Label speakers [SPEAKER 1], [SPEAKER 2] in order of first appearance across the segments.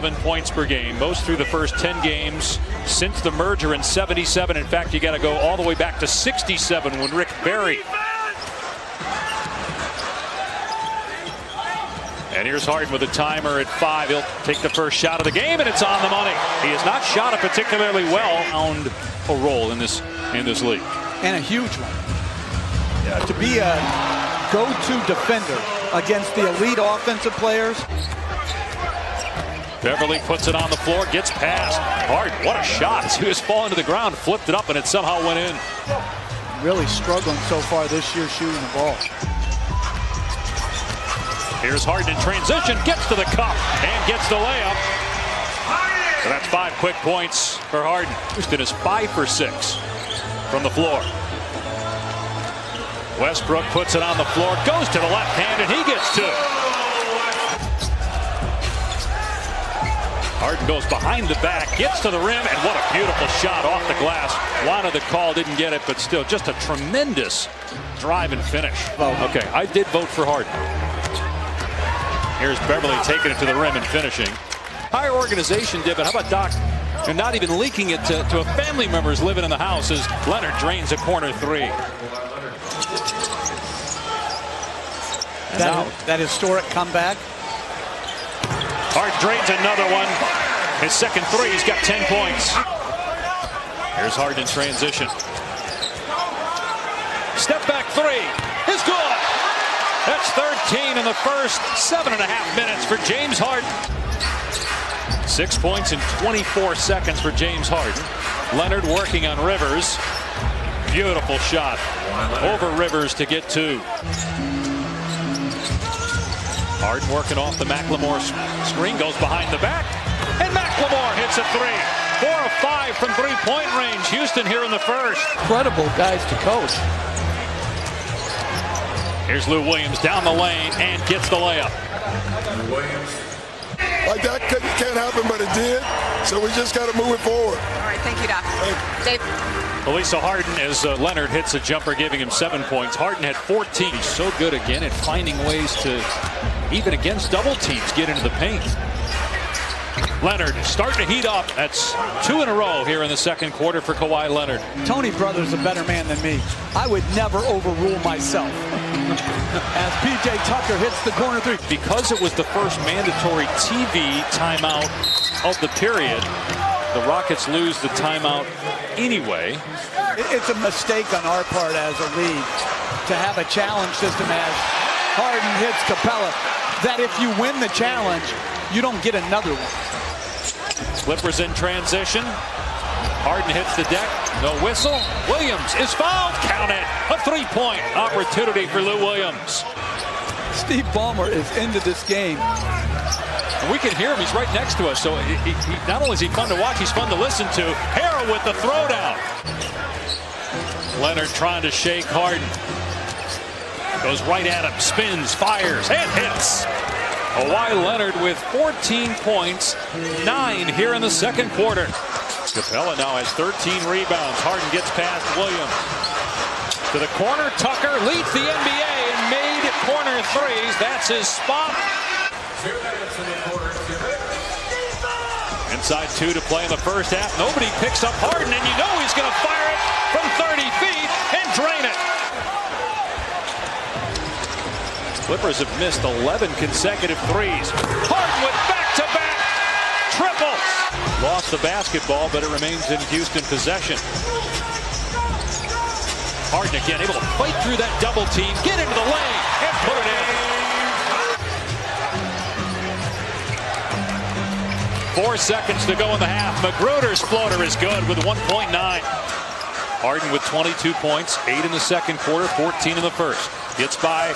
[SPEAKER 1] 7 points per game, most through the first 10 games since the merger in '77. In fact, you got to go all the way back to '67 when Rick Barry. And here's Harden with a timer at 5. He'll take the first shot of the game, and it's on the money. He has not shot it particularly well. Found a role in this league,
[SPEAKER 2] and a huge one. To be a go-to defender against the elite offensive players.
[SPEAKER 1] Beverly puts it on the floor, gets past. Harden, what a shot. He was falling to the ground, flipped it up, and it somehow went in.
[SPEAKER 2] Really struggling so far this year shooting the ball.
[SPEAKER 1] Here's Harden in transition, gets to the cup, and gets the layup. So that's 5 quick points for Harden. Houston is 5 for 6 from the floor. Westbrook puts it on the floor, goes to the left hand, and he gets 2. Harden goes behind the back, gets to the rim, and what a beautiful shot off the glass. Wanted the call, didn't get it, but still just a tremendous drive and finish. Okay, I did vote for Harden. Here's Beverly taking it to the rim and finishing. Higher organization did, but how about Doc? You're not even leaking it to a family members living in the house as Leonard drains a corner 3.
[SPEAKER 2] That historic comeback.
[SPEAKER 1] Harden drains another one. His second 3, he's got 10 points. Here's Harden in transition. Step back 3 is good. That's 13 in the first 7.5 minutes for James Harden. 6 points in 24 seconds for James Harden. Leonard working on Rivers. Beautiful shot over Rivers to get 2. Harden working off the McLemore screen, goes behind the back, and McLemore hits a 3. 4 of 5 from 3-point range. Houston here in the first.
[SPEAKER 2] Incredible guys to coach.
[SPEAKER 1] Here's Lou Williams down the lane and gets the layup.
[SPEAKER 3] Like that can't happen, but it did. So we just got to move it forward.
[SPEAKER 4] All right, thank you, Doc. Dave.
[SPEAKER 1] Elisa Harden, as Leonard hits a jumper, giving him 7 points. Harden had 14. He's so good again at finding ways to, even against double teams, get into the paint. Leonard starting to heat up. That's 2 in a row here in the second quarter for Kawhi Leonard.
[SPEAKER 2] Tony Brothers a better man than me. I would never overrule myself. As P.J. Tucker hits the corner 3.
[SPEAKER 1] Because it was the first mandatory TV timeout of the period, the Rockets lose the timeout anyway.
[SPEAKER 2] It's a mistake on our part as a league to have a challenge system as Harden hits Capella, that if you win the challenge, you don't get another one.
[SPEAKER 1] Clippers in transition. Harden hits the deck. No whistle. Williams is fouled. Count it. A 3-point opportunity for Lou Williams.
[SPEAKER 2] Steve Ballmer is into this game.
[SPEAKER 1] And we can hear him. He's right next to us. So he not only is he fun to watch, he's fun to listen to. Harrell with the throwdown. Leonard trying to shake Harden. Goes right at him. Spins, fires, and hits. Kawhi Leonard with 14 points, 9 here in the second quarter. Capella now has 13 rebounds. Harden gets past Williams. To the corner, Tucker leads the NBA and made corner 3s. That's his spot. Inside 2 to play in the first half. Nobody picks up Harden, and you know he's going to fire it from 30 feet and drain it. Clippers have missed 11 consecutive 3s. Harden with back-to-back triples. Lost the basketball, but it remains in Houston possession. Harden again able to fight through that double team, get into the lane, and put it in. 4 seconds to go in the half. Magruder's floater is good with 1.9. Harden with 22 points, 8 in the second quarter, 14 in the first. Gets by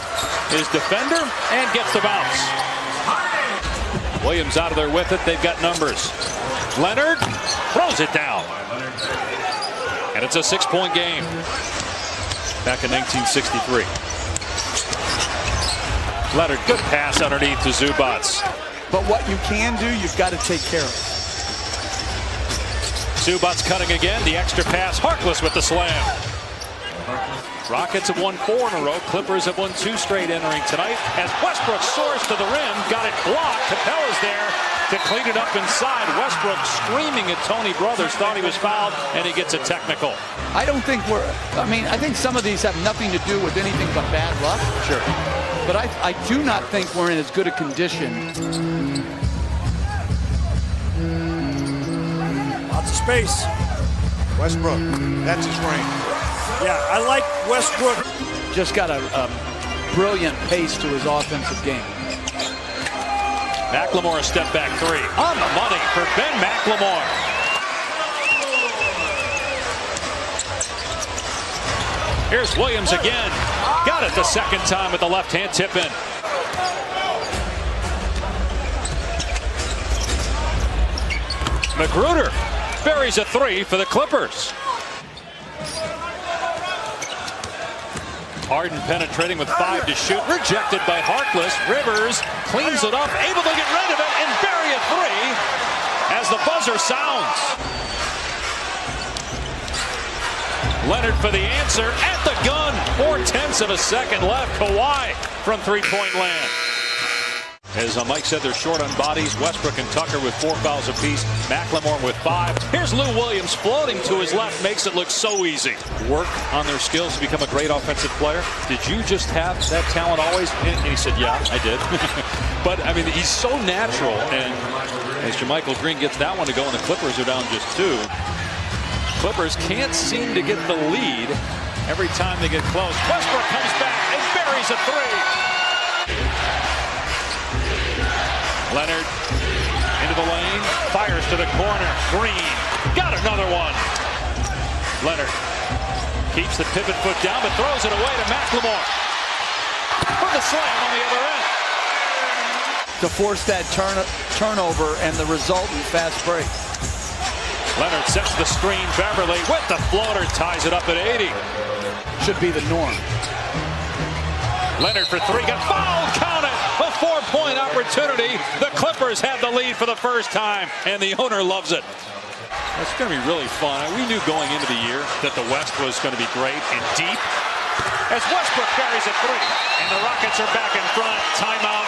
[SPEAKER 1] his defender and gets the bounce. Williams out of there with it. They've got numbers. Leonard throws it down. And it's a 6-point game. Back in 1963. Leonard, good pass underneath to Zubac.
[SPEAKER 2] But what you can do, you've got to take care of.
[SPEAKER 1] Zubac cutting again. The extra pass. Harkless with the slam. Rockets have won 4 in a row. Clippers have won 2 straight entering tonight. As Westbrook soars to the rim, got it blocked. Capella's there. to clean it up inside. Westbrook screaming at Tony Brothers, thought he was fouled, and he gets a technical.
[SPEAKER 2] I think some of these have nothing to do with anything but bad luck.
[SPEAKER 1] Sure.
[SPEAKER 2] But I do not think we're in as good a condition.
[SPEAKER 5] Lots of space.
[SPEAKER 6] Westbrook, that's his range.
[SPEAKER 5] Yeah, I like Westbrook.
[SPEAKER 2] Just got a brilliant pace to his offensive game.
[SPEAKER 1] McLemore, a step back three. On the money for Ben McLemore. Here's Williams again. Got it the second time with the left-hand tip in. Magruder buries a three for the Clippers. Harden penetrating with 5 to shoot. Rejected by Harkless. Rivers cleans it up, able to get rid of it and bury a three as the buzzer sounds. Leonard for the answer at the gun. 4/10 of a second left. Kawhi from three-point land. As Mike said, they're short on bodies. Westbrook and Tucker with 4 fouls apiece. McLemore with 5. Here's Lou Williams floating to his left. Makes it look so easy. Work on their skills to become a great offensive player. Did you just have that talent always? And he said, yeah, I did. But, I mean, he's so natural. And as JaMychal Green gets that one to go, and the Clippers are down just 2. Clippers can't seem to get the lead every time they get close. Westbrook comes back and buries a three. Leonard into the lane, fires to the corner. Green got another one. Leonard keeps the pivot foot down, but throws it away to McLemore for the slam on the other end.
[SPEAKER 2] To force that turnover and the resultant fast break.
[SPEAKER 1] Leonard sets the screen. Beverly with the floater, ties it up at 80.
[SPEAKER 2] Should be the norm.
[SPEAKER 1] Leonard for three, got fouled, count it. A 4-point opportunity. The Clippers have the lead for the first time, and the owner loves it. It's going to be really fun. We knew going into the year that the West was going to be great and deep. As Westbrook carries a three, and the Rockets are back in front. Timeout,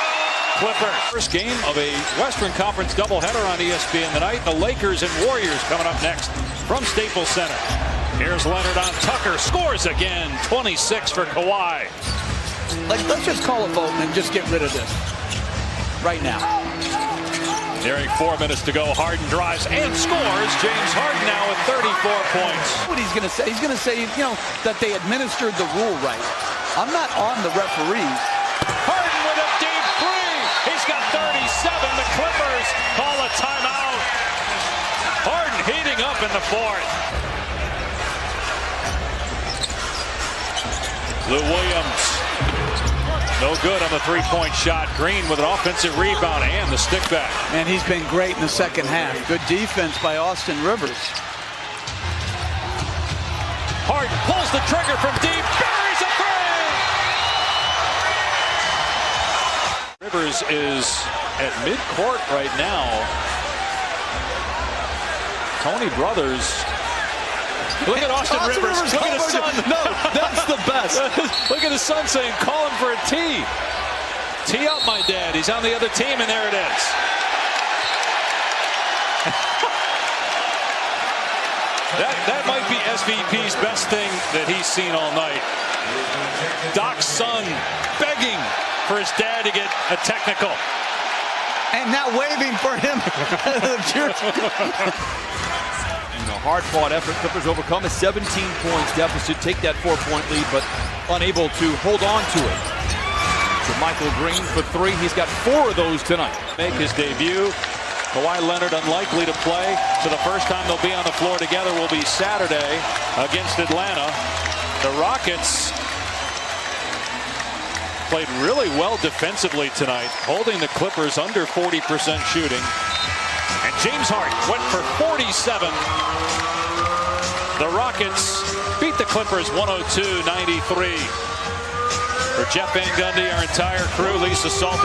[SPEAKER 1] Clippers. First game of a Western Conference doubleheader on ESPN tonight. The Lakers and Warriors coming up next from Staples Center. Here's Leonard on Tucker. Scores again. 26 for Kawhi.
[SPEAKER 2] Let's just call a vote and just get rid of this right now.
[SPEAKER 1] Nearing 4 minutes to go. Harden drives and scores. James Harden now with 34 points.
[SPEAKER 2] What he's going to say? He's going to say, that they administered the rule right. I'm not on the referees.
[SPEAKER 1] Harden with a deep three. He's got 37. The Clippers call a timeout. Harden heating up in the fourth. Lou Williams. No good on the three-point shot. Green with an offensive rebound and the stick back.
[SPEAKER 2] And he's been great in the second half. Good defense by Austin Rivers.
[SPEAKER 1] Harden pulls the trigger from deep. Buries a three! Rivers is at midcourt right now. Tony Brothers. Look at Austin Rivers. Look at his son.
[SPEAKER 2] No, that's the best.
[SPEAKER 1] Look at his son saying, call him for a tee. Tee up, my dad. He's on the other team, and there it is. that might be SVP's best thing that he's seen all night. Doc's son begging for his dad to get a technical.
[SPEAKER 2] And now waving for him.
[SPEAKER 7] Hard-fought effort. Clippers overcome a 17 points deficit, take that 4-point lead, but unable to hold on to it. JaMychal Green for three. He's got 4 of those tonight.
[SPEAKER 1] Make his debut. Kawhi Leonard unlikely to play. So the first time they'll be on the floor together will be Saturday against Atlanta. The Rockets played really well defensively tonight, holding the Clippers under 40% shooting. And James Harden went for 47. The Rockets beat the Clippers 102-93. For Jeff Van Gundy, our entire crew, Lisa Salter.